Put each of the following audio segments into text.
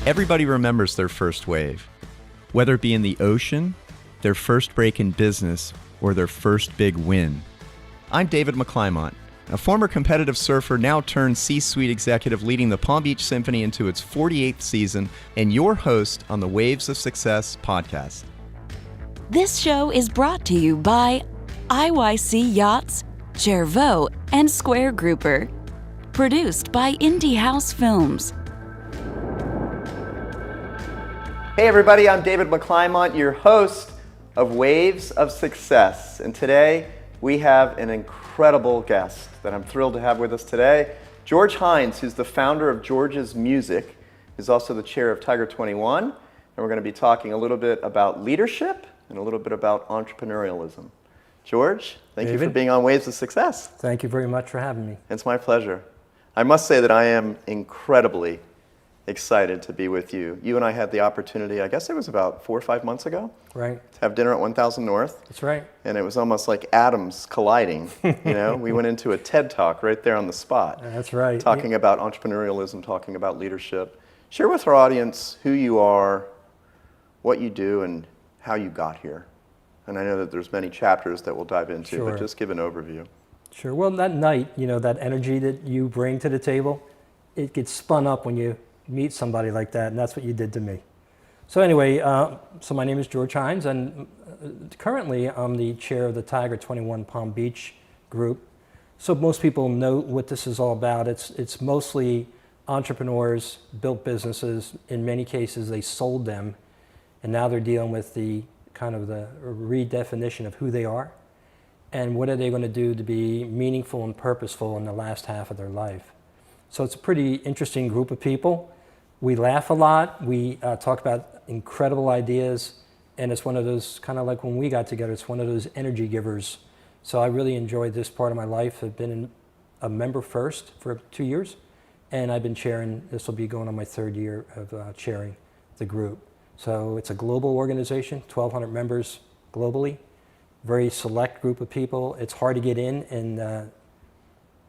Everybody remembers their first wave, whether it be in the ocean, their first break in business, or their first big win. I'm David McClymont, a former competitive surfer now turned C-suite executive leading the Palm Beach Symphony into its 48th season and your host on the Waves of Success podcast. This show is brought to you by IYC Yachts, Chervaux, and Square Grouper. Produced by Indie House Films. Hey everybody, I'm David McClymont, your host of Waves of Success. And today we have an incredible guest that I'm thrilled to have with us today. George Hines, who's the founder of George's Music, is also the chair of Tiger 21. And we're going to be talking a little bit about leadership and a little bit about entrepreneurialism. George, thank you for being on Waves of Success. Thank you very much for having me. It's my pleasure. I must say that I am incredibly excited to be with you. You and I had the opportunity, I guess it was about 4 or 5 months ago, right, to have dinner at 1000 North. That's right. And it was almost like atoms colliding. You know, we went into a TED Talk right there on the spot. That's right. Talking about entrepreneurialism, talking about leadership. Share with our audience who you are, what you do, and how you got here. And I know that there's many chapters that we'll dive into, Sure. but just give an overview. Sure. Well, that night, you know, that energy that you bring to the table, it gets spun up when you meet somebody like that, and that's what you did to me. So anyway, so my name is George Hines, and currently I'm the chair of the Tiger 21 Palm Beach group. So most people know what this is all about. It's mostly entrepreneurs, built businesses. In many cases, they sold them, and now they're dealing with the kind of the redefinition of who they are, and what are they going to do to be meaningful and purposeful in the last half of their life. So it's a pretty interesting group of people. We laugh a lot, we talk about incredible ideas, and it's one of those, kind of like when we got together, it's one of those energy givers. So I really enjoyed this part of my life. I've been a member first for 2 years, and I've been chairing, this will be going on my third year of chairing the group. So it's a global organization, 1,200 members globally, very select group of people. It's hard to get in, and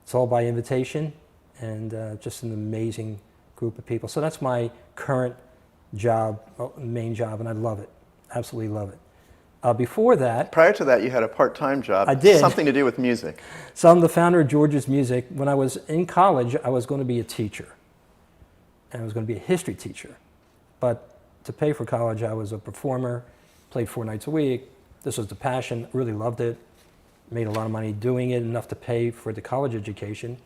it's all by invitation, and just an amazing group of people. So that's my current job, main job, and I love it, absolutely love it. Before that... Prior to that, you had a part-time job. I did. Something to do with music. So I'm the founder of George's Music. When I was in college, I was going to be a teacher, and I was going to be a history teacher. But to pay for college, I was a performer, played 4 nights a week. This was the passion, really loved it, made a lot of money doing it, enough to pay for the college education.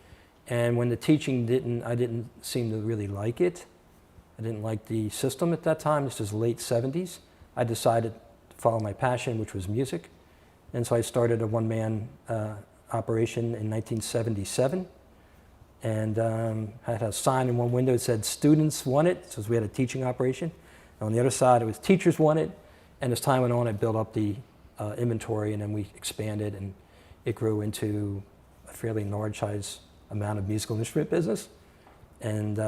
And when the teaching I didn't seem to really like it. I didn't like the system at that time. This was late 70s. I decided to follow my passion, which was music. And so I started a one-man operation in 1977. And had a sign in one window that said students want it, so we had a teaching operation. And on the other side, it was teachers want it. And as time went on, I built up the inventory, and then we expanded, and it grew into a fairly large size amount of musical instrument business. And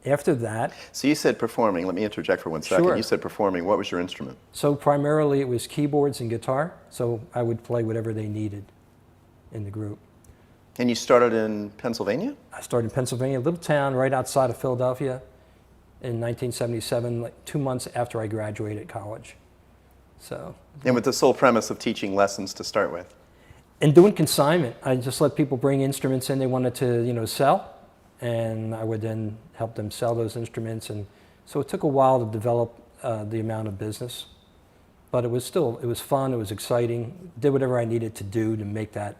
after that... So you said performing. Let me interject for 1 second. Sure. You said performing. What was your instrument? So primarily it was keyboards and guitar. So I would play whatever they needed in the group. And you started in Pennsylvania? I started in Pennsylvania, a little town right outside of Philadelphia in 1977, like 2 months after I graduated college. So... And with the sole premise of teaching lessons to start with? And doing consignment. I just let people bring instruments in they wanted to, you know, sell, and I would then help them sell those instruments. And so it took a while to develop the amount of business, but it was fun, it was exciting. Did whatever I needed to do to make that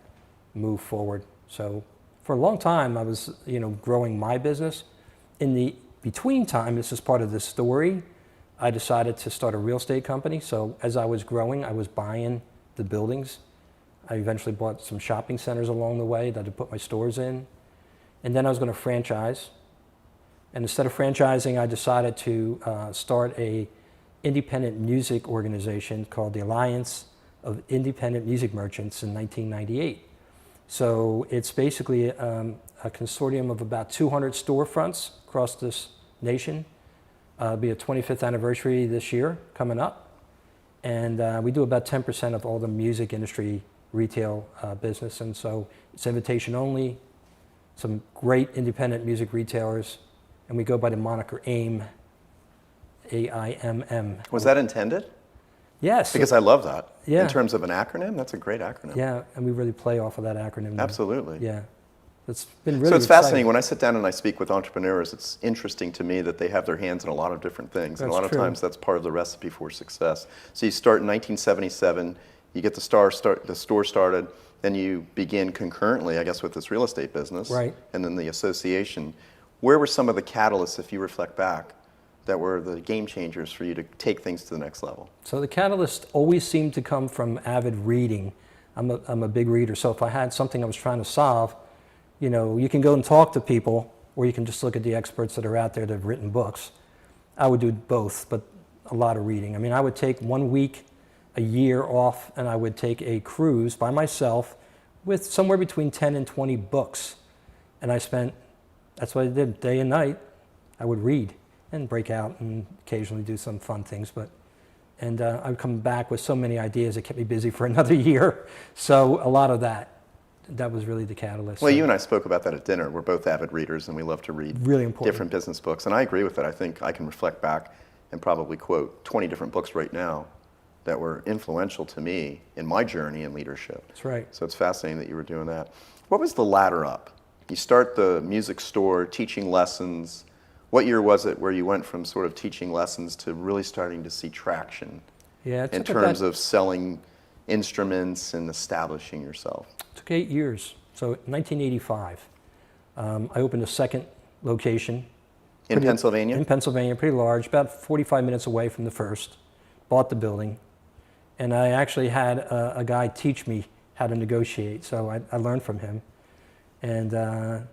move forward. So for a long time, I was, you know, growing my business. In the between time, this is part of the story, I decided to start a real estate company. So as I was growing, I was buying the buildings. I eventually bought some shopping centers along the way that I put my stores in. And then I was going to franchise. And instead of franchising, I decided to start a independent music organization called the Alliance of Independent Music Merchants in 1998. So it's basically a consortium of about 200 storefronts across this nation. It'll be a 25th anniversary this year coming up. And we do about 10% of all the music industry retail business. And so it's invitation only, some great independent music retailers, and we go by the moniker AIM, AIMM. Was that intended? Yes. Because I love that. Yeah. In terms of an acronym, that's a great acronym. Yeah, and we really play off of that acronym now. Absolutely. Yeah. It's been really So it's exciting. fascinating. When I sit down and I speak with entrepreneurs, it's interesting to me that they have their hands in a lot of different things. And a That's lot of true. times that's part of the recipe for success. So you start in 1977, you get the store started, then you begin concurrently, I guess, with this real estate business. Right. And then the association. Where were some of the catalysts, if you reflect back, that were the game changers for you to take things to the next level? So the catalyst always seemed to come from avid reading. I'm a big reader, so if I had something I was trying to solve, you can go and talk to people, or you can just look at the experts that are out there that have written books. I would do both, but a lot of reading. I mean, I would take 1 week a year off, and I would take a cruise by myself with somewhere between 10 and 20 books. And that's what I did, day and night. I would read and break out and occasionally do some fun things. And I would come back with so many ideas, it kept me busy for another year. So a lot of that was really the catalyst. Well, So you and I spoke about that at dinner. We're both avid readers, and we love to read really important. different business books. And I agree with that. I think I can reflect back and probably quote 20 different books right now that were influential to me in my journey in leadership. That's right. So it's fascinating that you were doing that. What was the ladder up? You start the music store, teaching lessons. What year was it where you went from sort of teaching lessons to really starting to see traction Yeah, it in took terms about- of selling instruments and establishing yourself? It took 8 years. So 1985, I opened a second location. In Pennsylvania? In Pennsylvania, pretty large, about 45 minutes away from the first. Bought the building. And I actually had a guy teach me how to negotiate, so I learned from him. And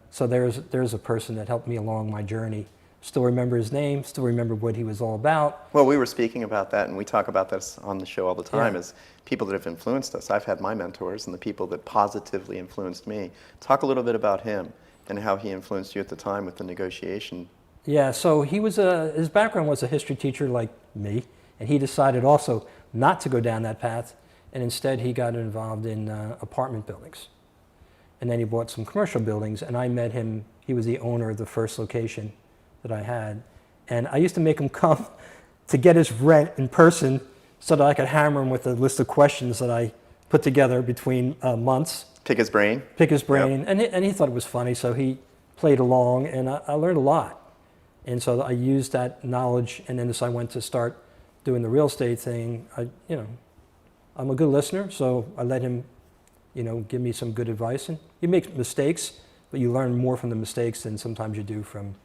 so there's a person that helped me along my journey. Still remember his name, still remember what he was all about. Well, we were speaking about that, and we talk about this on the show all the time, Yeah. as people that have influenced us. I've had my mentors and the people that positively influenced me. Talk a little bit about him and how he influenced you at the time with the negotiation. Yeah, so his background was a history teacher like me, and he decided also not to go down that path, and instead he got involved in apartment buildings. And then he bought some commercial buildings, and I met him. He was the owner of the first location that I had. And I used to make him come to get his rent in person so that I could hammer him with a list of questions that I put together between months. Pick his brain? Pick his brain. Yep. And he thought it was funny, so he played along, and I learned a lot. And so I used that knowledge, and then as I went to start doing the real estate thing, I'm a good listener, so I let him give me some good advice. And you make mistakes, but you learn more from the mistakes than sometimes you do from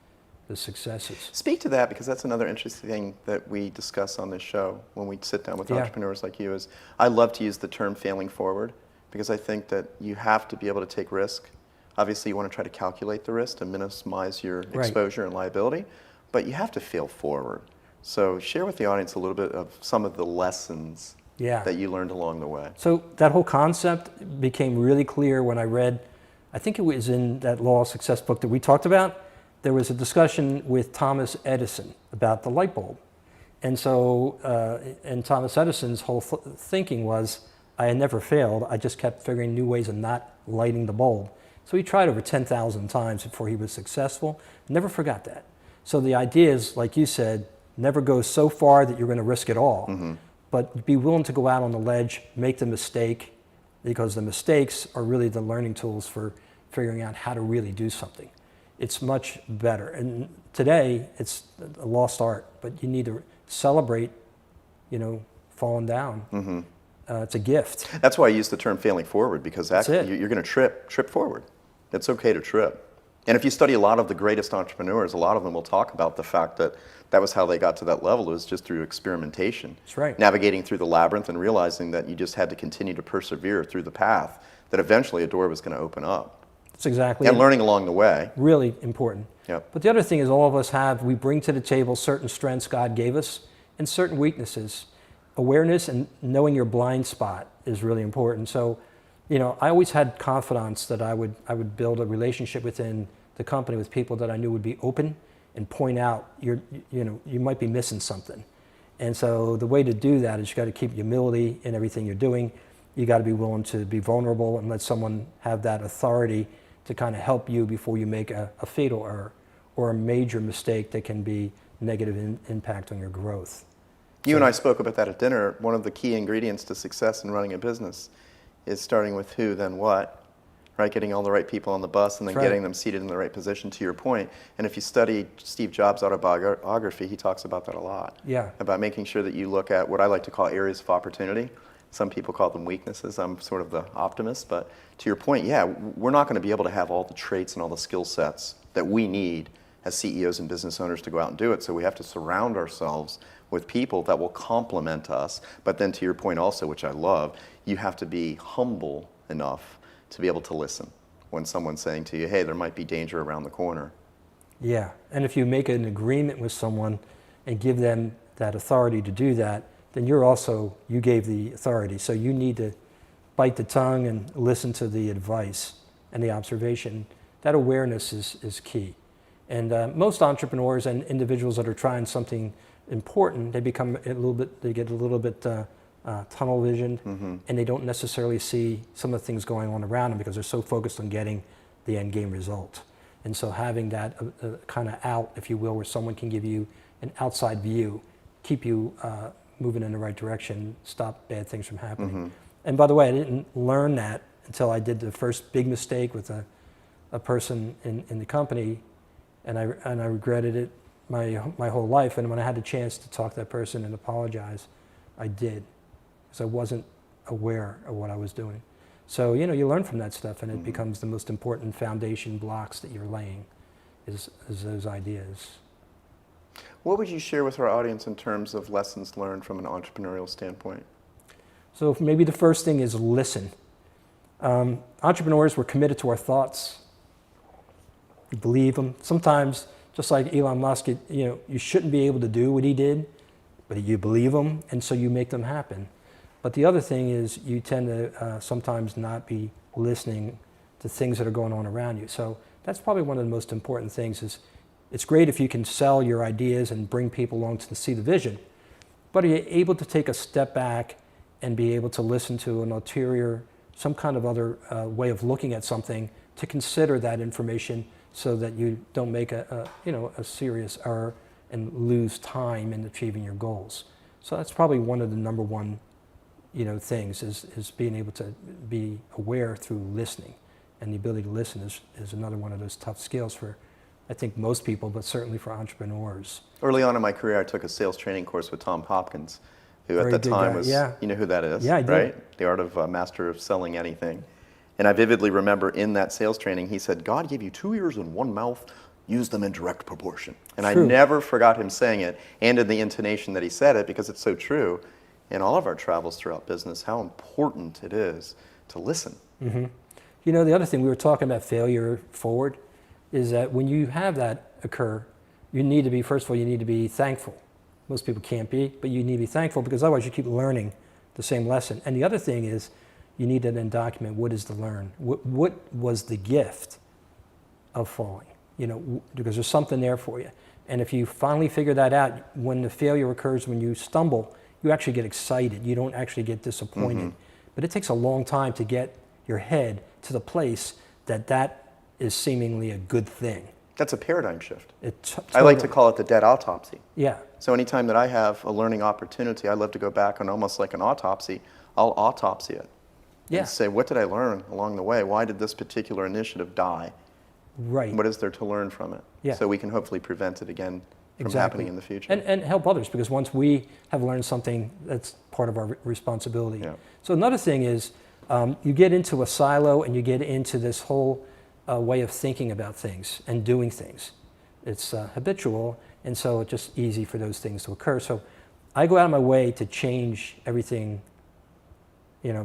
the successes. Speak to that, because that's another interesting thing that we discuss on this show when we sit down with Yeah. entrepreneurs like you. Is I love to use the term failing forward, because I think that you have to be able to take risk. Obviously, you want to try to calculate the risk to minimize your Right. exposure and liability, but you have to fail forward. So share with the audience a little bit of some of the lessons Yeah. that you learned along the way. So that whole concept became really clear when I read, I think it was in that Law of Success book that we talked about. There was a discussion with Thomas Edison about the light bulb. And so, and Thomas Edison's whole thinking was, I had never failed, I just kept figuring new ways of not lighting the bulb. So he tried over 10,000 times before he was successful. Never forgot that. So the idea is, like you said, never go so far that you're going to risk it all. Mm-hmm. But be willing to go out on the ledge, make the mistake, because the mistakes are really the learning tools for figuring out how to really do something. It's much better. And today, it's a lost art, but you need to celebrate, falling down. Mm-hmm. It's a gift. That's why I use the term failing forward, because That's it. you're going to trip forward. It's okay to trip. And if you study a lot of the greatest entrepreneurs, a lot of them will talk about the fact that that was how they got to that level. It was just through experimentation. That's right. Navigating through the labyrinth and realizing that you just had to continue to persevere through the path, that eventually a door was going to open up. That's exactly And it. learning along the way. Really important. Yep. But the other thing is all of us we bring to the table certain strengths God gave us and certain weaknesses. Awareness and knowing your blind spot is really important. So, I always had confidence that I would build a relationship within the company with people that I knew would be open and point out you might be missing something. And so the way to do that is you got to keep humility in everything you're doing. You got to be willing to be vulnerable and let someone have that authority to kind of help you before you make a fatal error or a major mistake that can be negative impact on your growth. You and I spoke about that at dinner. One of the key ingredients to success in running a business is starting with who, then what, right? Getting all the right people on the bus and then That's right. getting them seated in the right position, to your point. And if you study Steve Jobs' autobiography, he talks about that a lot. Yeah. About making sure that you look at what I like to call areas of opportunity. Some people call them weaknesses. I'm sort of the optimist. But to your point, yeah, we're not going to be able to have all the traits and all the skill sets that we need as CEOs and business owners to go out and do it. So we have to surround ourselves with people that will complement us. But then to your point also, which I love, you have to be humble enough to be able to listen when someone's saying to you, hey, there might be danger around the corner. Yeah, and if you make an agreement with someone and give them that authority to do that, then you gave the authority. So you need to bite the tongue and listen to the advice and the observation. That awareness is key. And most entrepreneurs and individuals that are trying something important, they get a little bit tunnel visioned, and they don't necessarily see some of the things going on around them because they're so focused on getting the end game result. And so having that kind of out, if you will, where someone can give you an outside view, keep you moving in the right direction, stop bad things from happening. And by the way, I didn't learn that until I did the first big mistake with a person in the company, and I regretted it my whole life. And when I had the chance to talk to that person and apologize, I did, because I wasn't aware of what I was doing. So you learn from that stuff, and it becomes the most important foundation blocks that you're laying, is those ideas. What would you share with our audience in terms of lessons learned from an entrepreneurial standpoint? So maybe the first thing is listen. Entrepreneurs, we're committed to our thoughts. We believe them. Sometimes, just like Elon Musk, you shouldn't be able to do what he did, but you believe them, and so you make them happen. But the other thing is you tend to sometimes not be listening to things that are going on around you. So that's probably one of the most important things. Is it's great if you can sell your ideas and bring people along to see the vision, but are you able to take a step back and be able to listen to an ulterior, some kind of other way of looking at something, to consider that information so that you don't make a serious error and lose time in achieving your goals. So that's probably one of the number one things is being able to be aware through listening. And the ability to listen is another one of those tough skills for, I think, most people, but certainly for entrepreneurs. Early on in my career, I took a sales training course with Tom Hopkins, who Very at the good time guy. was, Yeah. you know who that is, Yeah, I do. right? The art of master of selling anything. And I vividly remember in that sales training, he said, God gave you 2 ears and 1 mouth, use them in direct proportion. And True. I never forgot him saying it, and in the intonation that he said it, because it's so true in all of our travels throughout business, how important it is to listen. Mm-hmm. The other thing, we were talking about failure forward, is that when you have that occur, you need to be, first of all, you need to be thankful. Most people can't be, but you need to be thankful, because otherwise you keep learning the same lesson. And the other thing is, you need to then document what is to learn. What was the gift of falling? Because there's something there for you. And if you finally figure that out, when the failure occurs, when you stumble, you actually get excited. You don't actually get disappointed. But it takes a long time to get your head to the place that is seemingly a good thing. That's a paradigm shift. Totally. I like to call it the dead autopsy. Yeah. So anytime that I have a learning opportunity, I love to go back and almost like an autopsy, I'll autopsy it. Yeah. And say, what did I learn along the way? Why did this particular initiative die? Right. What is there to learn from it? Yeah. So we can hopefully prevent it again from Exactly. happening in the future. And help others, because once we have learned something, that's part of our responsibility. Yeah. So another thing is, you get into a silo and you get into this whole way of thinking about things and doing things. It's habitual, and so it's just easy for those things to occur. So I go out of my way to change everything,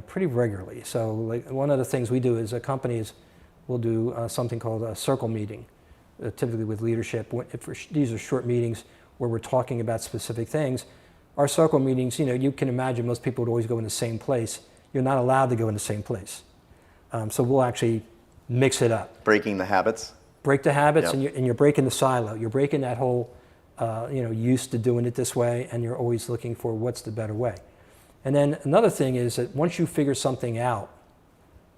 pretty regularly. So like one of the things we do as a company is we'll do something called a circle meeting, typically with leadership. These are short meetings where we're talking about specific things. Our circle meetings, you can imagine most people would always go in the same place. You're not allowed to go in the same place. So we'll actually mix it up. Breaking the habits. Break the habits, Yep. and you're breaking the silo. You're breaking that whole, used to doing it this way, and you're always looking for what's the better way. And then another thing is that once you figure something out,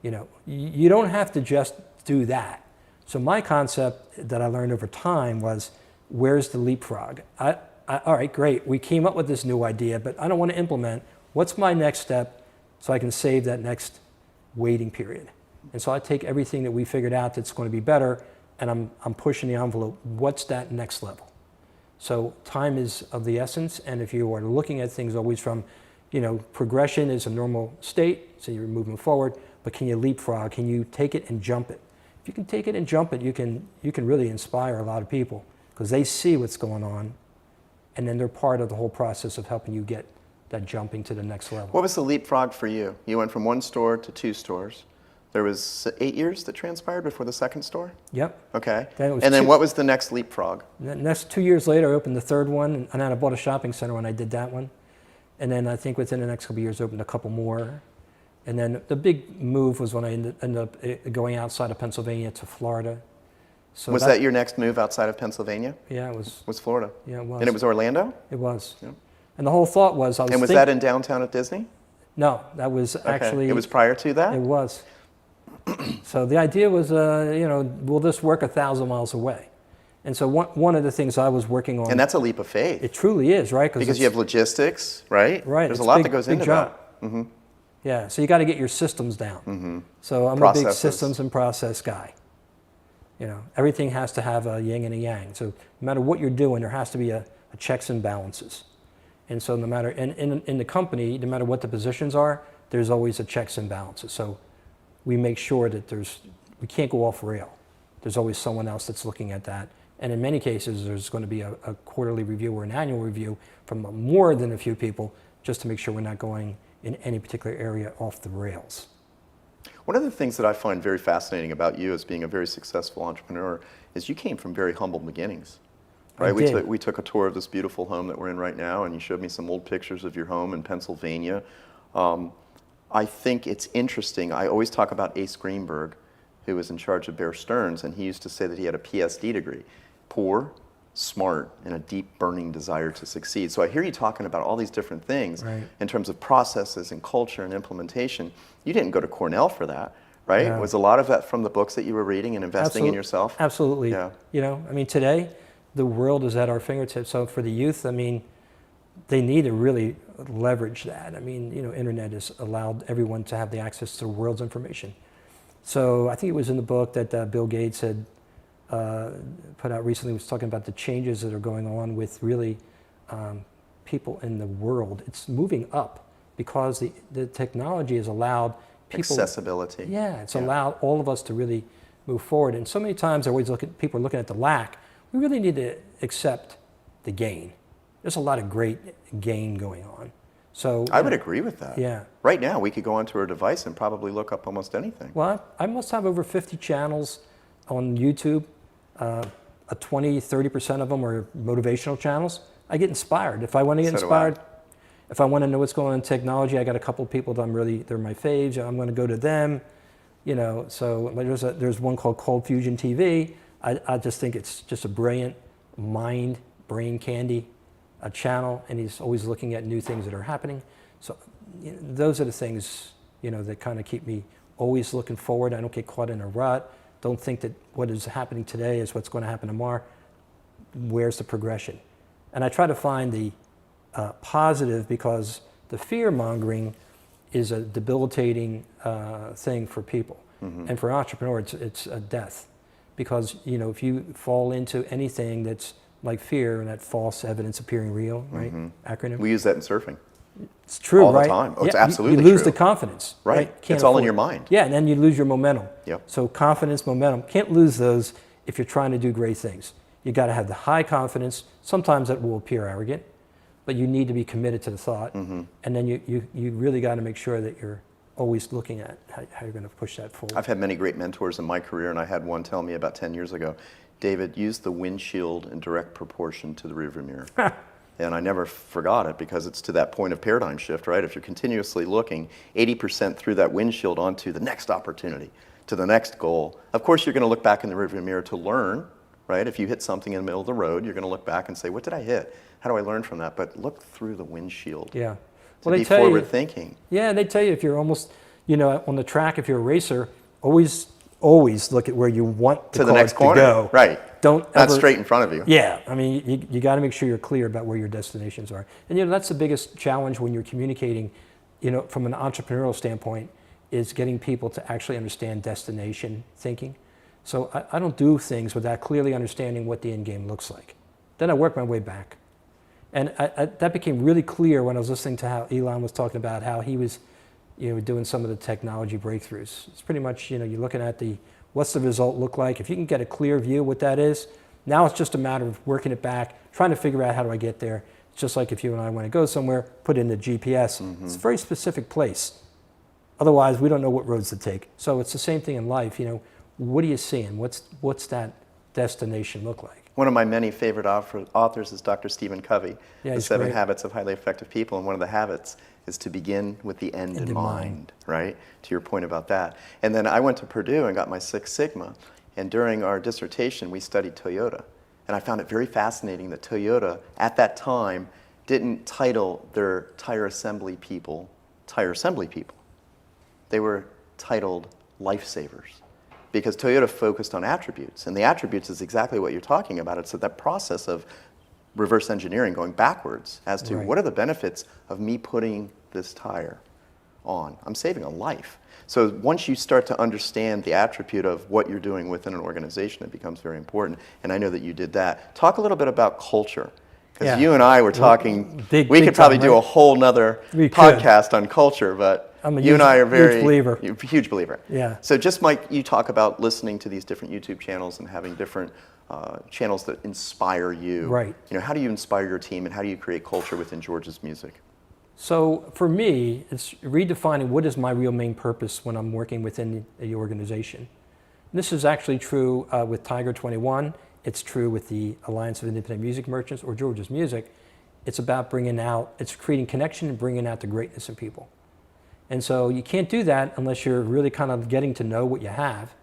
you don't have to just do that. So my concept that I learned over time was where's the leapfrog? All right, great. We came up with this new idea, but I don't want to implement. What's my next step so I can save that next waiting period? And so I take everything that we figured out that's going to be better, and I'm pushing the envelope. What's that next level? So time is of the essence, and if you are looking at things always from, progression is a normal state, so you're moving forward, but can you leapfrog? Can you take it and jump it? If you can take it and jump it, you can really inspire a lot of people because they see what's going on, and then they're part of the whole process of helping you get that jumping to the next level. What was the leapfrog for you? You went from 1 store to 2 stores. There was 8 years that transpired before the 2nd store? Yep. Okay. Then and then what was the next leapfrog? The next 2 years later, I opened the 3rd one, and then I bought a shopping center when I did that one. And then I think within the next couple of years, I opened a couple more. And then the big move was when I ended up going outside of Pennsylvania to Florida. So Was that your next move outside of Pennsylvania? Yeah, it was. Was Florida? Yeah, it was. And it was Orlando? It was. Yeah. And the whole thought was, And was that in downtown at Disney? No, that was actually. It was prior to that? It was. So the idea was, will this work 1,000 miles away? And so one of the things I was working on. And that's a leap of faith. It truly is, right? Because you have logistics, right? Right. There's a lot that goes into that. Mm-hmm. Yeah, so you got to get your systems down. Mm-hmm. So I'm a big systems and process guy. Everything has to have a yin and a yang. So no matter what you're doing, there has to be a checks and balances. And so no matter, in the company, no matter what the positions are, there's always a checks and balances. So we make sure that we can't go off rail. There's always someone else that's looking at that. And in many cases, there's going to be a quarterly review or an annual review from more than a few people just to make sure we're not going in any particular area off the rails. One of the things that I find very fascinating about you as being a very successful entrepreneur is you came from very humble beginnings. Right? We took a tour of this beautiful home that we're in right now, and you showed me some old pictures of your home in Pennsylvania. I think it's interesting. I always talk about Ace Greenberg, who was in charge of Bear Stearns, and he used to say that he had a PSD degree. Poor, smart, and a deep burning desire to succeed. So I hear you talking about all these different things in terms of processes and culture and implementation. You didn't go to Cornell for that, right? Yeah. Was a lot of that from the books that you were reading and investing in yourself? Absolutely. Yeah. Today, the world is at our fingertips. So for the youth, they need to really leverage that. Internet has allowed everyone to have the access to the world's information. So I think it was in the book that Bill Gates had put out recently, was talking about the changes that are going on with really people in the world. It's moving up because the technology has allowed people. Accessibility. Yeah, it's allowed all of us to really move forward. And so many times people are looking at the lack. We really need to accept the gain. There's a lot of great gain going on. So I would agree with that. Yeah. Right now, we could go onto our device and probably look up almost anything. Well, I must have over 50 channels on YouTube. 20-30% of them are motivational channels. I get inspired. If I want to get inspired, if I want to know what's going on in technology, I got a couple of people that they're my faves. I'm going to go to them. So there's one called Cold Fusion TV. I just think it's just a brilliant brain candy channel, and he's always looking at new things that are happening. So those are the things that kind of keep me always looking forward. I don't get caught in a rut. Don't think that what is happening today is what's going to happen tomorrow. Where's the progression? And I try to find the positive, because the fear-mongering is a debilitating thing for people. Mm-hmm. And for an entrepreneur, it's a death. Because if you fall into anything that's like fear and that false evidence appearing real, right? Mm-hmm. Acronym. We use that in surfing. It's true, all right? the time. Oh, it's absolutely true. You lose true. the confidence, right? It's all in your mind. Yeah, and then you lose your momentum. Yep. So confidence, momentum, can't lose those if you're trying to do great things. You got to have the high confidence. Sometimes that will appear arrogant, but you need to be committed to the thought. Mm-hmm. And then you really got to make sure that you're always looking at how you're going to push that forward. I've had many great mentors in my career, and I had one tell me about 10 years ago, David, use the windshield in direct proportion to the rearview mirror. And I never forgot it, because it's to that point of paradigm shift, right? If you're continuously looking 80% through that windshield onto the next opportunity, to the next goal, of course you're going to look back in the rearview mirror to learn, right? If you hit something in the middle of the road, you're going to look back and say, what did I hit? How do I learn from that? But look through the windshield. Yeah. To be forward thinking. Yeah, and they tell you if you're almost, on the track, if you're a racer, always always look at where you want the To the next cars corner. to go. Right. Don't Not ever, straight in front of you. Yeah, I mean, you got to make sure you're clear about where your destinations are. And that's the biggest challenge when you're communicating, from an entrepreneurial standpoint, is getting people to actually understand destination thinking. So I don't do things without clearly understanding what the end game looks like. Then I work my way back. And that became really clear when I was listening to how Elon was talking about how he was, doing some of the technology breakthroughs. It's pretty much, you're looking at what's the result look like? If you can get a clear view of what that is, now it's just a matter of working it back, trying to figure out how do I get there. It's just like if you and I want to go somewhere, put in the GPS. It's a very specific place. Otherwise, we don't know what roads to take. So it's the same thing in life. What are you seeing? What's that destination look like? One of my many favorite authors is Dr. Stephen Covey, Yeah, The he's 7 great. Habits of Highly Effective People. And one of the habits is to begin with the end in mind, right? To your point about that. And then I went to Purdue and got my Six Sigma. And during our dissertation, we studied Toyota. And I found it very fascinating that Toyota, at that time, didn't title their tire assembly people. They were titled lifesavers, because Toyota focused on attributes. And the attributes is exactly what you're talking about. It's that process of reverse engineering, going backwards as to what are the benefits of me putting this tire on. I'm saving a life. So once you start to understand the attribute of what you're doing within an organization, it becomes very important. And I know that you did that. Talk a little bit about culture. Because you and I were talking, we could probably do a whole nother podcast on culture, but you and I are very huge believer. Yeah. So just Mike, you talk about listening to these different YouTube channels and having different channels that inspire you. Right. How do you inspire your team, and how do you create culture within George's music? So for me, it's redefining what is my real main purpose when I'm working within the organization. And this is actually true with Tiger 21. It's true with the Alliance of Independent Music Merchants or George's Music. It's about it's creating connection and bringing out the greatness in people. And so you can't do that unless you're really kind of getting to know what you have,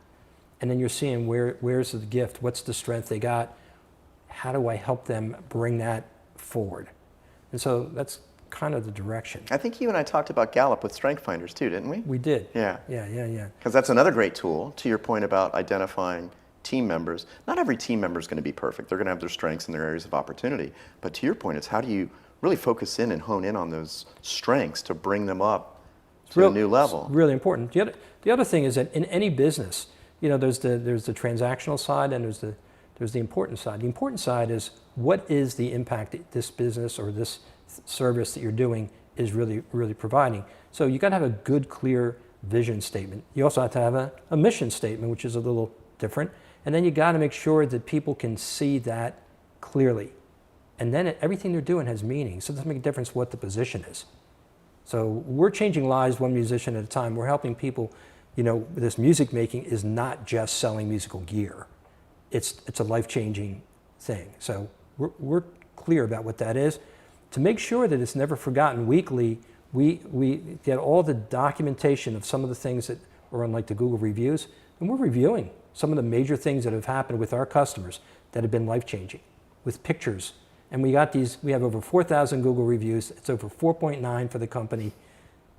and then you're seeing where's the gift, what's the strength they got, how do I help them bring that forward? And so that's kind of the direction. I think you and I talked about Gallup with Strength Finders too, didn't we? We did. Yeah. Yeah. Because that's another great tool, to your point about identifying team members. Not every team member is going to be perfect. They're going to have their strengths and their areas of opportunity. But to your point, it's how do you really focus in and hone in on those strengths to bring them up to a new level? It's really important. The other thing is that in any business, there's the transactional side and there's the important side. The important side is what is the impact that this business or this service that you're doing is really, really providing. So you got to have a good, clear vision statement. You also have to have a mission statement, which is a little different. And then you got to make sure that people can see that clearly. And then everything they're doing has meaning. So it doesn't make a difference what the position is. So we're changing lives one musician at a time. We're helping people, this music making is not just selling musical gear. It's a life-changing thing. So we're clear about what that is. To make sure that it's never forgotten, weekly, we get all the documentation of some of the things that are on like the Google reviews, and we're reviewing some of the major things that have happened with our customers that have been life-changing with pictures. And we have over 4,000 Google reviews. It's over 4.9 for the company.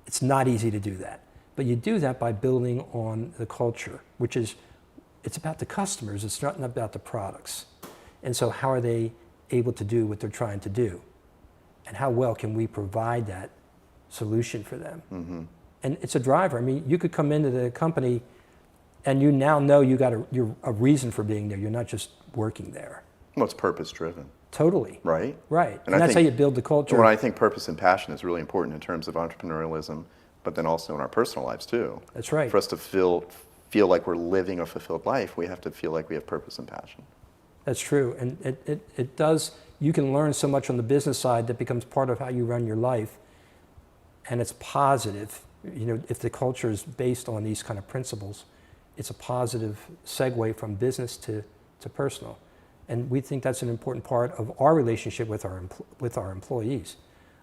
It's not easy to do that. But you do that by building on the culture, it's about the customers. It's not about the products. And so how are they able to do what they're trying to do? And how well can we provide that solution for them? Mm-hmm. And it's a driver. I mean, you could come into the company and you now know you're a reason for being there. You're not just working there. Well, it's purpose-driven. Totally. Right? Right. And that's how you build the culture. Well, I think purpose and passion is really important in terms of entrepreneurialism, but then also in our personal lives too. That's right. For us to feel like we're living a fulfilled life, we have to feel like we have purpose and passion. That's true. And it does, you can learn so much on the business side that becomes part of how you run your life. And it's positive. If the culture is based on these kind of principles, it's a positive segue from business to personal. And we think that's an important part of our relationship with our employees.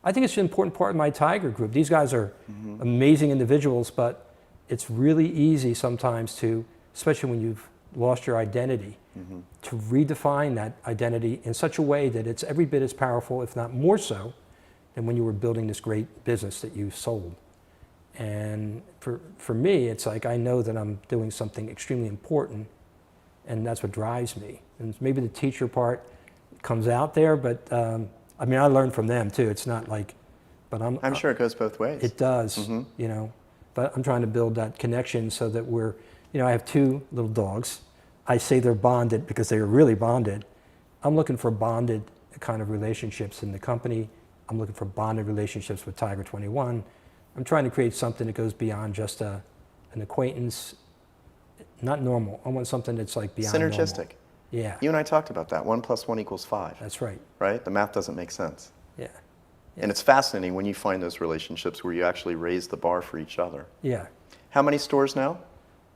I think it's an important part of my Tiger group. These guys are amazing individuals, but it's really easy sometimes to, especially when you've lost your identity, to redefine that identity in such a way that it's every bit as powerful, if not more so, than when you were building this great business that you sold. And for me, it's like I know that I'm doing something extremely important, and that's what drives me. And maybe the teacher part comes out there, but I mean, I learn from them too. It's not like, but I'm sure it goes both ways. It does, you know. But I'm trying to build that connection so that we're, you know, I have 2 little dogs. I say they're bonded because they are really bonded. I'm looking for bonded kind of relationships in the company. I'm looking for bonded relationships with Tiger 21. I'm trying to create something that goes beyond just an acquaintance, not normal. I want something that's like beyond Synergistic. normal. Yeah. You and I talked about that. 1 + 1 = 5. That's right. Right? The math doesn't make sense. Yeah. And it's fascinating when you find those relationships where you actually raise the bar for each other. Yeah. How many stores now?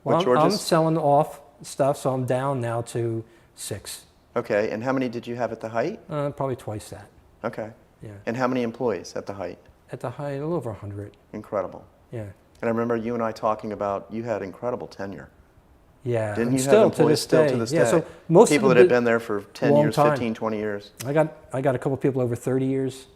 Well, with I'm George's? selling off stuff, so I'm down now to 6. Okay, and how many did you have at the height? Probably twice that. Okay. Yeah. And how many employees at the height? At the height, a little over 100. Incredible. Yeah. And I remember you and I talking about you had incredible tenure. Yeah. Didn't and you still have employees to this day. still to this Yeah, day? so most People of that the had been there for 10 long years, time. 15, 20 years. I got a couple of people over 30 years.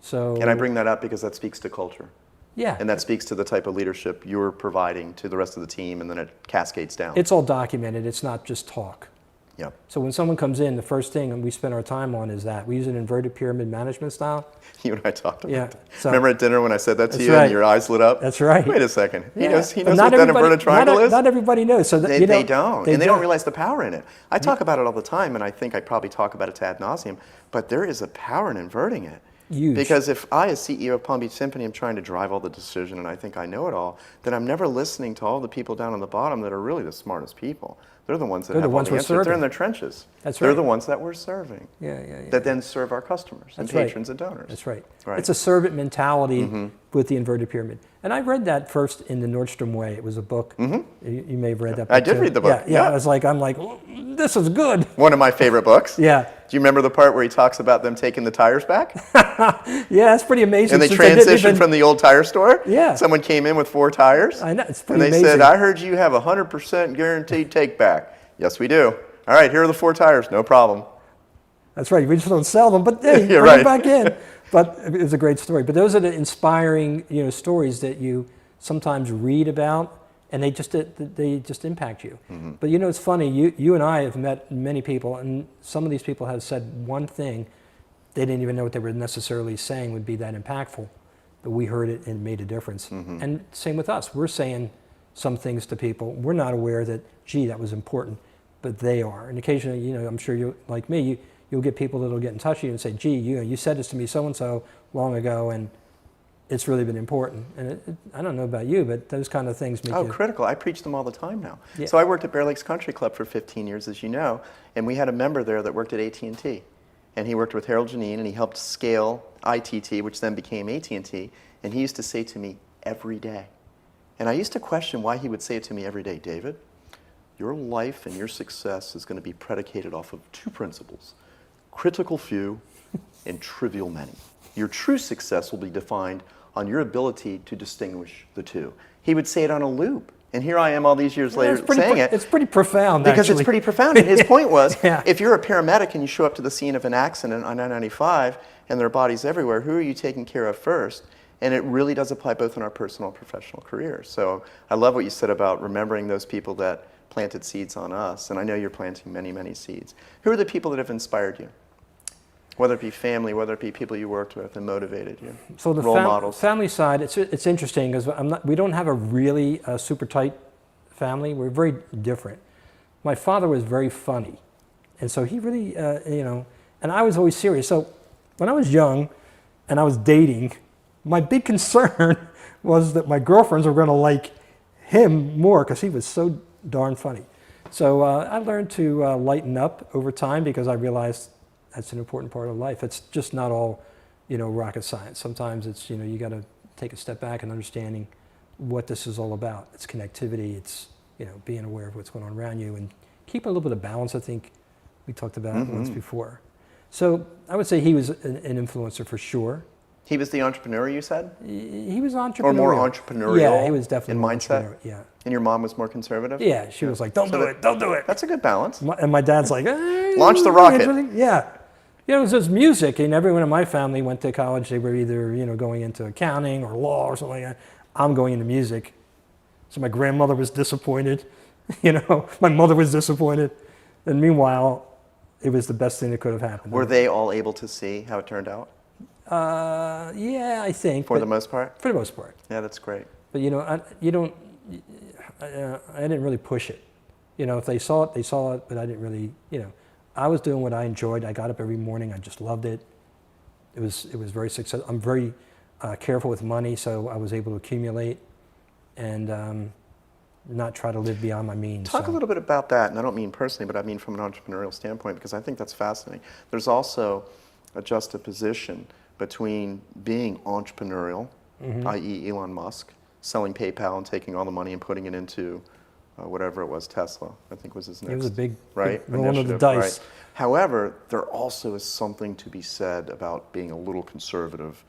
So. And I bring that up because that speaks to culture. Yeah. And that speaks to the type of leadership you're providing to the rest of the team, and then it cascades down. It's all documented. It's not just talk. Yep. So when someone comes in, the first thing we spend our time on is that. We use an inverted pyramid management style. You and I talked about Yeah, that. so- Remember at dinner when I said that to That's you right. and your eyes lit up? That's right. Wait a second. He Yeah. knows But what not that everybody- inverted triangle is? Not everybody knows. So that, They, you know, they don't. And they don't realize the power in it. I talk Mm-hmm. about it all the time, and I think I probably talk about it to ad nauseum, but there is a power in inverting it. Huge. Because if I, as CEO of Palm Beach Symphony, am trying to drive all the decision and I think I know it all, then I'm never listening to all the people down on the bottom that are really the smartest people. They're the ones that They're the have all ones the we're answers. They're in serving. their trenches. That's They're right. the ones that we're serving. Yeah. That then serve our customers and That's right. patrons and donors. That's right. Right. It's a servant mentality with the inverted pyramid. And I read that first in the Nordstrom Way. It was a book. You may have read that book. I did too. read the book. Yeah. Yeah. I'm like, oh, this is good. One of my favorite books. Yeah. Do you remember the part where he talks about them taking the tires back? Yeah, it's pretty amazing. And they since I didn't transitioned even- from the old tire store? Yeah. Someone came in with 4 tires. I know, it's And pretty they amazing. said, I heard you have 100% guaranteed take back. Yes, we do. All right, here are the 4 tires. No problem. That's right. We just don't sell them, but hey, Yeah, bring right. them back in. But it was a great story. But those are the inspiring, stories that you sometimes read about, and they just impact you. But it's funny. You and I have met many people, and some of these people have said one thing they didn't even know what they were necessarily saying would be that impactful, but we heard it and it made a difference. And same with us. We're saying some things to people. We're not aware that, gee, that was important, but they are. And occasionally, I'm sure you, like me, you'll get people that'll get in touch with you and say, gee, you said this to me so-and-so long ago, and it's really been important. And I don't know about you, but those kind of things make you... Critical. I preach them all the time now. Yeah. So I worked at Bear Lakes Country Club for 15 years, as you know, and we had a member there that worked at AT&T. And he worked with Harold Janine, and he helped scale ITT, which then became AT&T. And he used to say to me every day, and I used to question why he would say it to me every day, David, your life and your success is going to be predicated off of 2 principles, critical few and trivial many. Your true success will be defined on your ability to distinguish the 2. He would say it on a loop. And here I am all these years later saying it. It's pretty profound, Because actually. it's pretty profound. And his point was, Yeah. if you're a paramedic and you show up to the scene of an accident on I-95 and there are bodies everywhere, who are you taking care of first? And it really does apply both in our personal and professional careers. So I love what you said about remembering those people that planted seeds on us. And I know you're planting many, many seeds. Who are the people that have inspired you? Whether it be family, whether it be people you worked with and motivated you. So the role models. family side, it's interesting because we don't have a really super tight family. We're very different. My father was very funny, and so he really, and I was always serious. So when I was young and I was dating, my big concern was that my girlfriends were going to like him more because he was so darn funny. So I learned to lighten up over time because I realized that's an important part of life. It's just not all, rocket science. Sometimes it's, you got to take a step back and understanding what this is all about. It's connectivity. It's, being aware of what's going on around you and keep a little bit of balance. I think we talked about once before. So I would say he was an influencer for sure. He was the entrepreneur, you said? He was entrepreneurial. Or more entrepreneurial Yeah, he was definitely in more mindset? entrepreneurial, yeah. And your mom was more conservative? Yeah, she was like, don't do it. That's a good balance. And my dad's like, Launch the rocket. Yeah. It was just music, and everyone in my family went to college. They were either, going into accounting or law or something like that. I'm going into music. So my grandmother was disappointed. My mother was disappointed. And meanwhile, it was the best thing that could have happened. Were they all able to see how it turned out? Yeah, I think. For the most part? For the most part. Yeah, that's great. But I didn't really push it. If they saw it, they saw it, but I didn't really, I was doing what I enjoyed. I got up every morning. I just loved it. It was very successful. I'm very careful with money, so I was able to accumulate and not try to live beyond my means. Talk a little bit about that, and I don't mean personally, but I mean from an entrepreneurial standpoint, because I think that's fascinating. There's also a juxtaposition between being entrepreneurial, i.e. Elon Musk, selling PayPal and taking all the money and putting it into whatever it was, Tesla, I think was his next. It was a big one of the dice. Right? However, there also is something to be said about being a little conservative.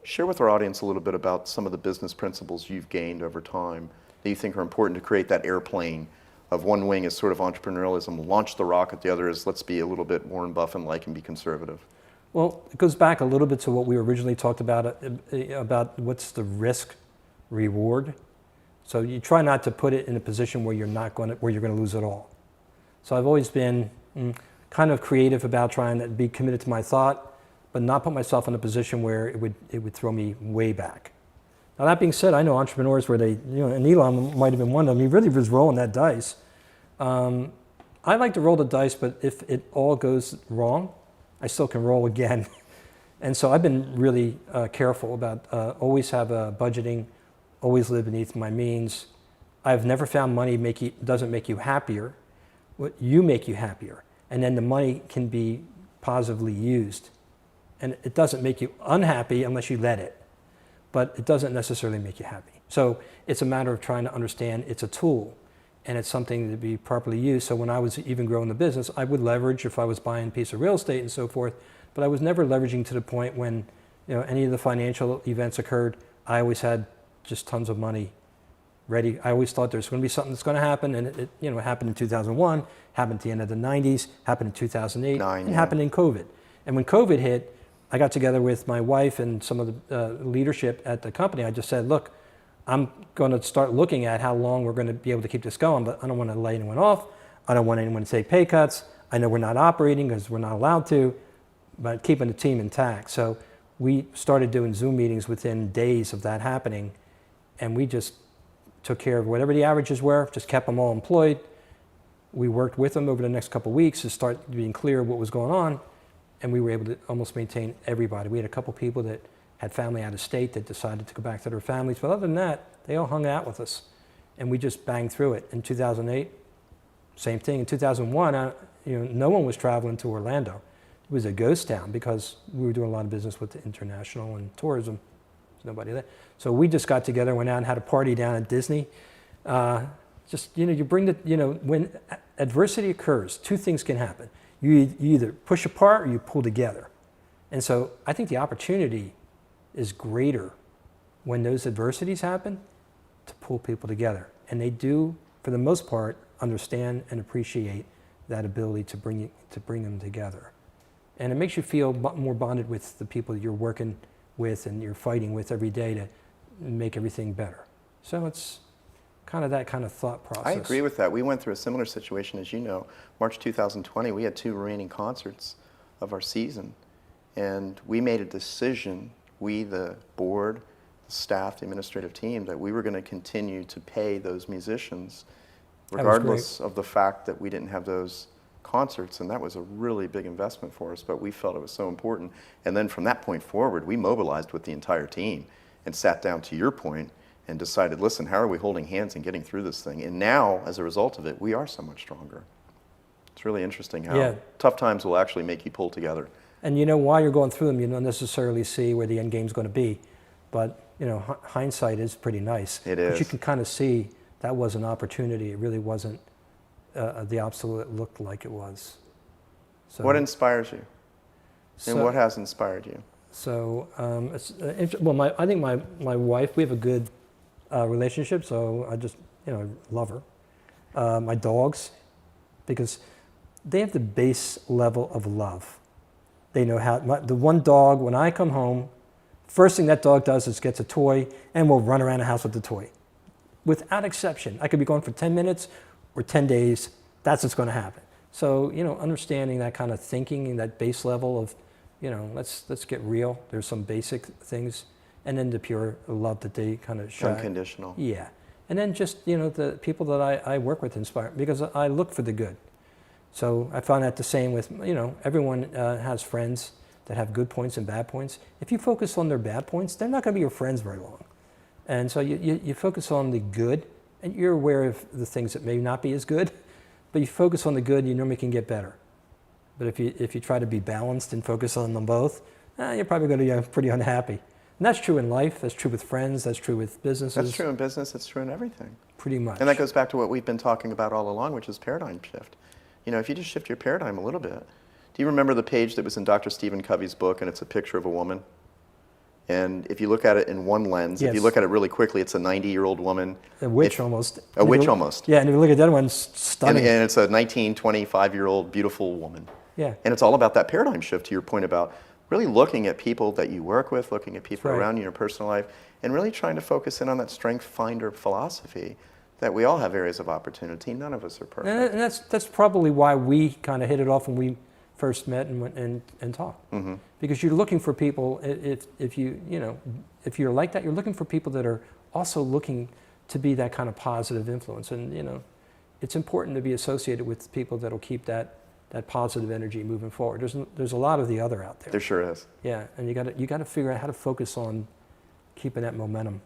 Share with our audience a little bit about some of the business principles you've gained over time that you think are important to create that airplane of one wing is sort of entrepreneurialism, launch the rocket, the other is let's be a little bit Warren Buffett-like and be conservative. Well, it goes back a little bit to what we originally talked about what's the risk reward. So you try not to put it in a position where you're going to lose it all. So I've always been kind of creative about trying to be committed to my thought, but not put myself in a position where it would throw me way back. Now that being said, I know entrepreneurs where they, and Elon might have been one of them. He really was rolling that dice. I like to roll the dice, but if it all goes wrong, I still can roll again. And so I've been really careful about always have a budgeting, always live beneath my means. I've never found money doesn't make you happier. You make you happier. And then the money can be positively used. And it doesn't make you unhappy unless you let it. But it doesn't necessarily make you happy. So it's a matter of trying to understand it's a tool and it's something to be properly used. So when I was even growing the business, I would leverage if I was buying a piece of real estate and so forth, but I was never leveraging to the point when any of the financial events occurred. I always had just tons of money ready. I always thought there's going to be something that's going to happen, and it happened in 2001, happened at the end of the 90s, happened in 2008, happened in COVID. And when COVID hit, I got together with my wife and some of the leadership at the company. I just said, look, I'm going to start looking at how long we're going to be able to keep this going, but I don't want to lay anyone off. I don't want anyone to take pay cuts. I know we're not operating because we're not allowed to, but keeping the team intact. So we started doing Zoom meetings within days of that happening, and we just took care of whatever the averages were, just kept them all employed. We worked with them over the next couple of weeks to start being clear what was going on, and we were able to almost maintain everybody. We had a couple people that had family out of state that decided to go back to their families, but other than that, they all hung out with us, and we just banged through it. In 2008, same thing. In 2001, no one was traveling to Orlando. It was a ghost town because we were doing a lot of business with the international and tourism. There's nobody there. So we just got together, went out and had a party down at Disney. You bring when adversity occurs, two things can happen. You either push apart or you pull together. And so I think the opportunity is greater when those adversities happen to pull people together. And they do, for the most part, understand and appreciate that ability to bring them together. And it makes you feel more bonded with the people you're working with and you're fighting with every day to make everything better. So it's kind of that kind of thought process. I agree with that. We went through a similar situation, as you know. March 2020, we had 2 remaining concerts of our season. And we made a decision, we, the board, the staff, the administrative team, that we were going to continue to pay those musicians regardless of the fact that we didn't have those concerts. And that was a really big investment for us, but we felt it was so important. And then from that point forward, we mobilized with the entire team and sat down, to your point, and decided, listen, how are we holding hands and getting through this thing? And now, as a result of it, we are so much stronger. It's really interesting how tough times will actually make you pull together. And while you're going through them, you don't necessarily see where the end game's going to be. But, hindsight is pretty nice. It is. But you can kind of see that was an opportunity. It really wasn't the obstacle it looked like it was. So, what inspires you? And what has inspired you? So, I think my wife, we have a good relationship, so I just, love her. My dogs, because they have the base level of love. They know how, the one dog, when I come home, First thing that dog does is gets a toy and will run around the house with the toy. Without exception. I could be gone for 10 minutes or 10 days. That's what's going to happen. So, understanding that kind of thinking and that base level of, let's get real. There's some basic things. And then the pure love that they kind of show. Unconditional. Yeah. And then just, the people that I work with inspire, because I look for the good. So I found that the same with, everyone has friends that have good points and bad points. If you focus on their bad points, they're not going to be your friends very long. And so you focus on the good, and you're aware of the things that may not be as good, but you focus on the good, you normally can get better. But if you try to be balanced and focus on them both, you're probably going to be pretty unhappy. And that's true in life, that's true with friends, that's true with businesses. That's true in business, it's true in everything. Pretty much. And that goes back to what we've been talking about all along, which is paradigm shift. If you just shift your paradigm a little bit. Do you remember the page that was in Dr. Stephen Covey's book, and it's a picture of a woman? And if you look at it in one lens, yes. If you look at it really quickly, it's a 90-year-old woman. A witch almost. A witch almost. Yeah, and if you look at the other one, it's stunning. And it's a 25-year-old beautiful woman. Yeah. And it's all about that paradigm shift, to your point about really looking at people that you work with, looking at people around you in your personal life, and really trying to focus in on that strength finder philosophy that we all have areas of opportunity. None of us are perfect. And that's probably why we kind of hit it off when we first met and went and talked. Mm-hmm. Because you're looking for people, if you're like that, you're looking for people that are also looking to be that kind of positive influence. And it's important to be associated with people that'll keep that positive energy moving forward. There's a lot of the other out there. There sure is. Yeah, and you got to figure out how to focus on keeping that momentum.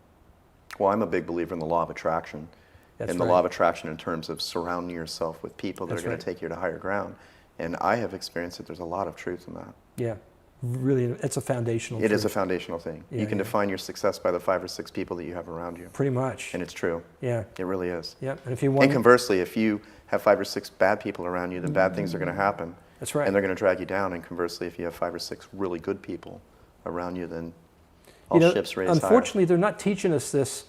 Well, I'm a big believer in the law of attraction. That's and the law of attraction in terms of surrounding yourself with people that are going to take you to higher ground. And I have experienced that there's a lot of truth in that. Yeah, really, it's a foundational It truth. is a foundational thing. Yeah, you can define your success by the 5 or 6 people that you have around you. Pretty much. And it's true. Yeah. It really is. Yeah, and if you want. And conversely, if you have 5 or 6 bad people around you, then bad things are going to happen. That's right. And they're going to drag you down. And conversely, if you have 5 or 6 really good people around you, then all ships raise higher. Unfortunately, they're not teaching us this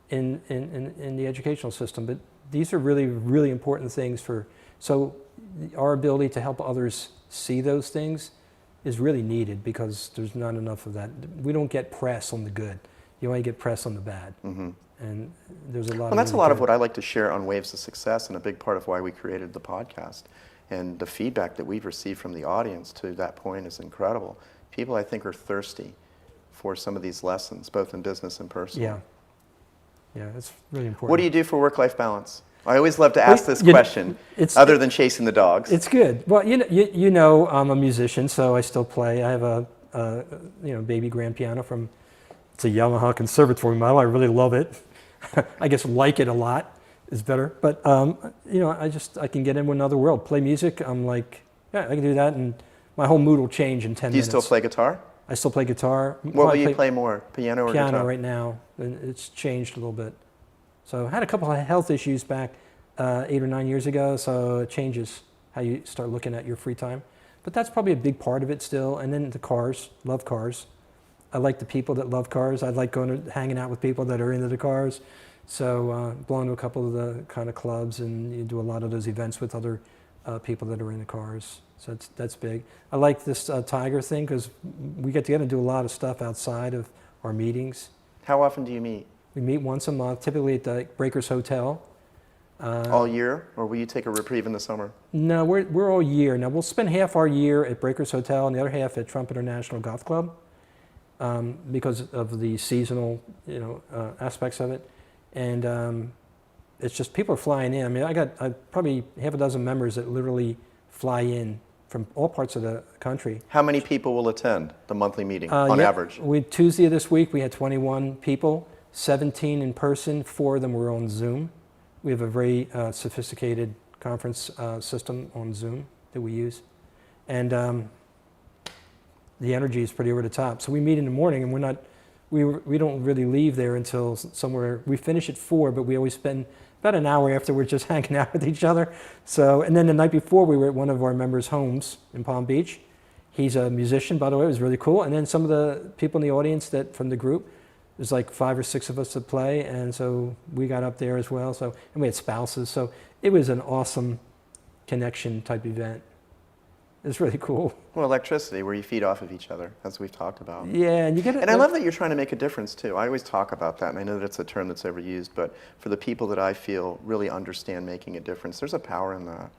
in the educational system, but these are really, really important things so our ability to help others see those things is really needed, because there's not enough of that. We don't get press on the good. You only get press on the bad. Mm-hmm. And there's a lot. Well, that's a lot of what I like to share on Waves of Success, and a big part of why we created the podcast. And the feedback that we've received from the audience to that point is incredible. People, I think, are thirsty for some of these lessons, both in business and personal. Yeah, it's really important. What do you do for work-life balance? I always love to ask this question, other than chasing the dogs. It's good. Well, you know, I'm a musician, so I still play. I have a baby grand piano from, it's a Yamaha Conservatory model. I really love it. I guess like it a lot is better. But I can get into another world. Play music. I'm like, yeah, I can do that, and my whole mood will change in 10 minutes. Do you still play guitar? I still play guitar. What will you play more, piano or guitar? Piano right now, and it's changed a little bit. So I had a couple of health issues back 8 or 9 years ago, so it changes how you start looking at your free time. But that's probably a big part of it still. And then the cars, love cars. I like the people that love cars. I like hanging out with people that are into the cars. So belong to a couple of the kind of clubs, and you do a lot of those events with other people that are into cars. So that's big. I like this Tiger thing, because we get together and do a lot of stuff outside of our meetings. How often do you meet? We meet once a month, typically at the Breakers Hotel. All year, or will you take a reprieve in the summer? No, we're all year. Now, we'll spend half our year at Breakers Hotel and the other half at Trump International Golf Club, because of the seasonal aspects of it. And it's just people are flying in. I mean, I got probably half a dozen members that literally fly in from all parts of the country. How many people will attend the monthly meeting on average? Tuesday of this week, we had 21 people, 17 in person, 4 of them were on Zoom. We have a very sophisticated conference system on Zoom that we use. And the energy is pretty over the top. So we meet in the morning, and we don't really leave there until somewhere. We finish at 4, but we always spend about an hour afterwards just hanging out with each other. So, and then the night before, we were at one of our members' homes in Palm Beach. He's a musician, by the way. It was really cool. And then some of the people in the audience from the group, there's like 5 or 6 of us that play, and so we got up there as well. So, and we had spouses. So it was an awesome connection type event. It's really cool. Well, electricity, where you feed off of each other, as we've talked about. Yeah, and you get. And I love that you're trying to make a difference too. I always talk about that, and I know that it's a term that's overused, but for the people that I feel really understand making a difference, there's a power in that.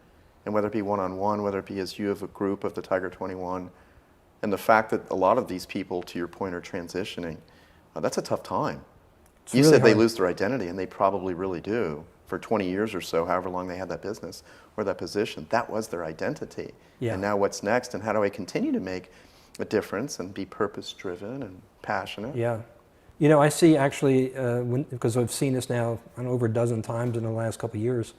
And whether it be one-on-one, whether it be as you have a group of the Tiger 21, and the fact that a lot of these people, to your point, are transitioning, that's a tough time. It's You really said they hard. lose their identity, and they probably really do. For 20 years or so, however long they had that business or that position, that was their identity. Yeah. And now what's next, and how do I continue to make a difference and be purpose-driven and passionate? Yeah. You know, I see actually, because I've seen this now over a dozen times in the last couple of years,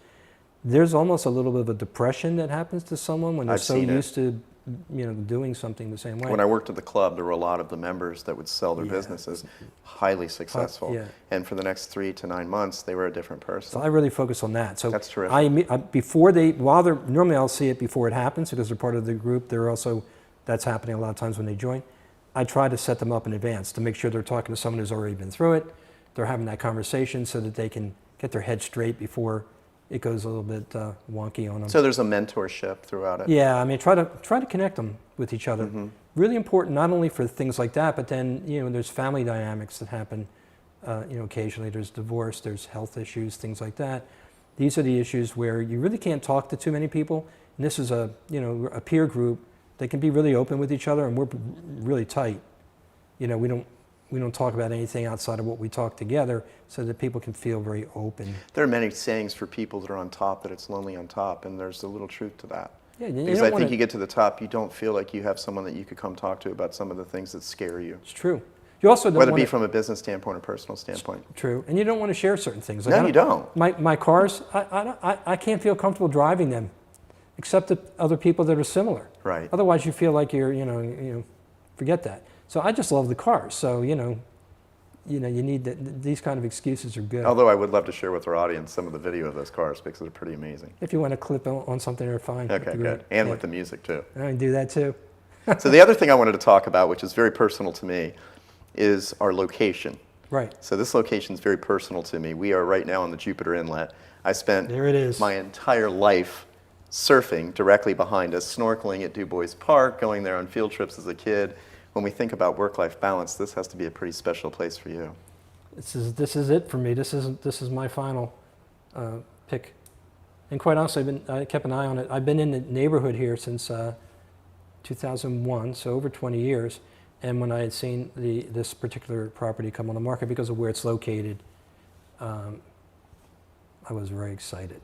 there's almost a little bit of a depression that happens to someone when they're I've so seen it. used to, doing something the same way. When I worked at the club, there were a lot of the members that would sell their Yeah. businesses highly successful. yeah. And for the next 3 to 9 months, they were a different person. So I really focus on that. So That's terrific. Normally I'll see it before it happens because they're part of the group. That's happening a lot of times when they join. I try to set them up in advance to make sure they're talking to someone who's already been through it. They're having that conversation so that they can get their head straight before it goes a little bit wonky on them. So there's a mentorship throughout it. Yeah, I mean, try to connect them with each other. Really important, not only for things like that, but then there's family dynamics that happen. Occasionally there's divorce, there's health issues, things like that. These are the issues where you really can't talk to too many people. And this is a peer group. They can be really open with each other, and we're really tight. We don't talk about anything outside of what we talk together, so that people can feel very open. There are many sayings for people that are on top that it's lonely on top, and there's a little truth to that. Yeah, Because I think you get to the top, you don't feel like you have someone that you could come talk to about some of the things that scare you. It's true. You also don't Whether it want be from a business standpoint or personal standpoint. True, and you don't want to share certain things. No, you don't. My cars, I can't feel comfortable driving them, except to other people that are similar. Right. Otherwise, you feel like you're, forget that. So I just love the cars. So you need these kind of excuses are good. Although I would love to share with our audience some of the video of those cars because they're pretty amazing. If you want to clip on something, they're fine. Okay, good. And with the music too. I can do that too. So the other thing I wanted to talk about, which is very personal to me, is our location. Right. So this location is very personal to me. We are right now on the Jupiter Inlet. I spent There it is. my entire life surfing directly behind us, snorkeling at Du Bois Park, going there on field trips as a kid. When we think about work-life balance, this has to be a pretty special place for you. This is it for me. This is my final pick. And quite honestly, I kept an eye on it. I've been in the neighborhood here since 2001, so over 20 years. And when I had seen this particular property come on the market because of where it's located, I was very excited.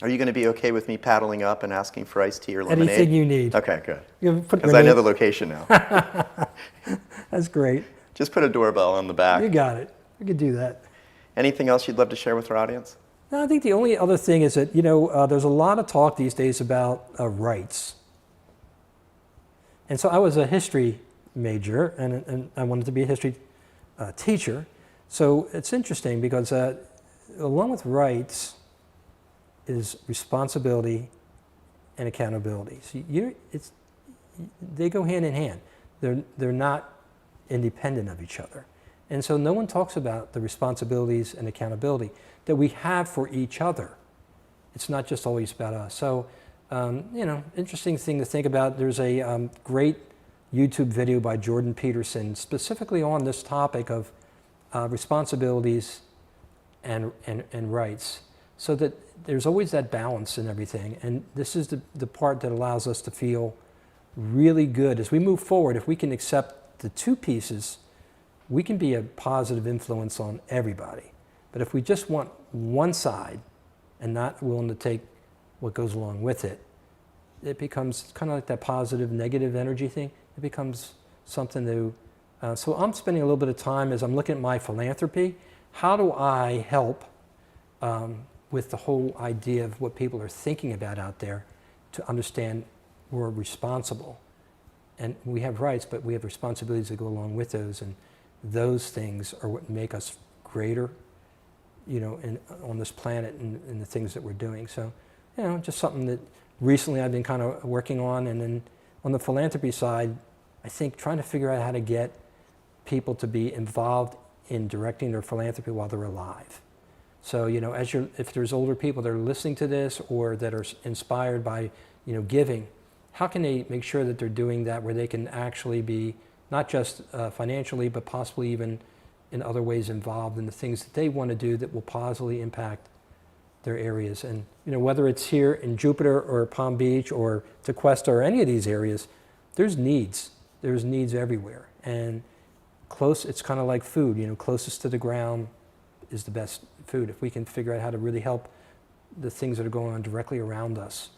Are you going to be okay with me paddling up and asking for iced tea or lemonade? Anything you need. Okay, good. Put Because I know the location now. That's great. Just put a doorbell on the back. You got it. You could do that. Anything else you'd love to share with our audience? No, I think the only other thing is that, there's a lot of talk these days about rights. And so I was a history major, and I wanted to be a history teacher. So it's interesting because along with rights is responsibility and accountability. So they go hand in hand. They're not independent of each other. And so no one talks about the responsibilities and accountability that we have for each other. It's not just always about us. So, interesting thing to think about. There's a great YouTube video by Jordan Peterson specifically on this topic of responsibilities and rights, so that there's always that balance in everything. And this is the part that allows us to feel really good. As we move forward, if we can accept the two pieces, we can be a positive influence on everybody. But if we just want one side and not willing to take what goes along with it, it becomes kind of like that positive, negative energy thing. It becomes something new. So I'm spending a little bit of time as I'm looking at my philanthropy. How do I help with the whole idea of what people are thinking about out there to understand we're responsible. And we have rights, but we have responsibilities that go along with those. And those things are what make us greater, on this planet and the things that we're doing. So, just something that recently I've been kind of working on. And then on the philanthropy side, I think trying to figure out how to get people to be involved in directing their philanthropy while they're alive. So, if there's older people that are listening to this or that are inspired by, giving, how can they make sure that they're doing that where they can actually be not just financially, but possibly even in other ways involved in the things that they want to do that will positively impact their areas. And whether it's here in Jupiter or Palm Beach or Tequesta or any of these areas, there's needs. There's needs everywhere. And it's kind of like food, closest to the ground is the best food. If we can figure out how to really help the things that are going on directly around us,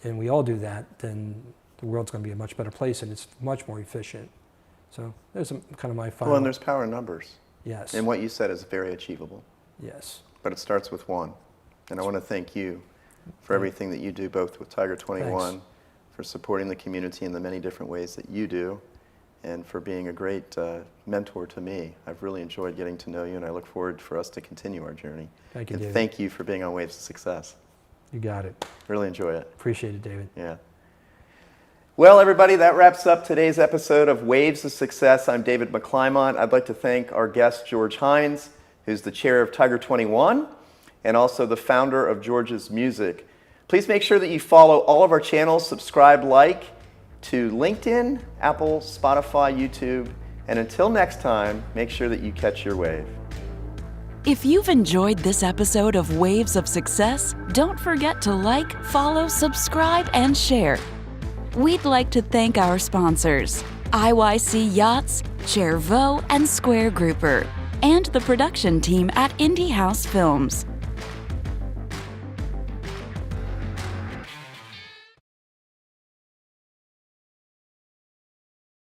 and we all do that, then the world's going to be a much better place, and it's much more efficient. So there's kind of my final. Well, and there's power in numbers. Yes. And what you said is very achievable. Yes. But it starts with one. And I want to thank you for everything that you do, both with Tiger 21, Thanks. for supporting the community in the many different ways that you do, and for being a great mentor to me. I've really enjoyed getting to know you, and I look forward for us to continue our journey. Thank you, and David. thank you for being on Waves of Success. You got it. Really enjoy it. Appreciate it, David. Yeah. Well, everybody, that wraps up today's episode of Waves of Success. I'm David McClymont. I'd like to thank our guest, George Hines, who's the chair of Tiger 21 and also the founder of George's Music. Please make sure that you follow all of our channels, subscribe, like to LinkedIn, Apple, Spotify, YouTube, and until next time, make sure that you catch your wave. If you've enjoyed this episode of Waves of Success, don't forget to like, follow, subscribe, and share. We'd like to thank our sponsors, IYC Yachts, Chervaux, and Square Grouper, and the production team at Indie House Films.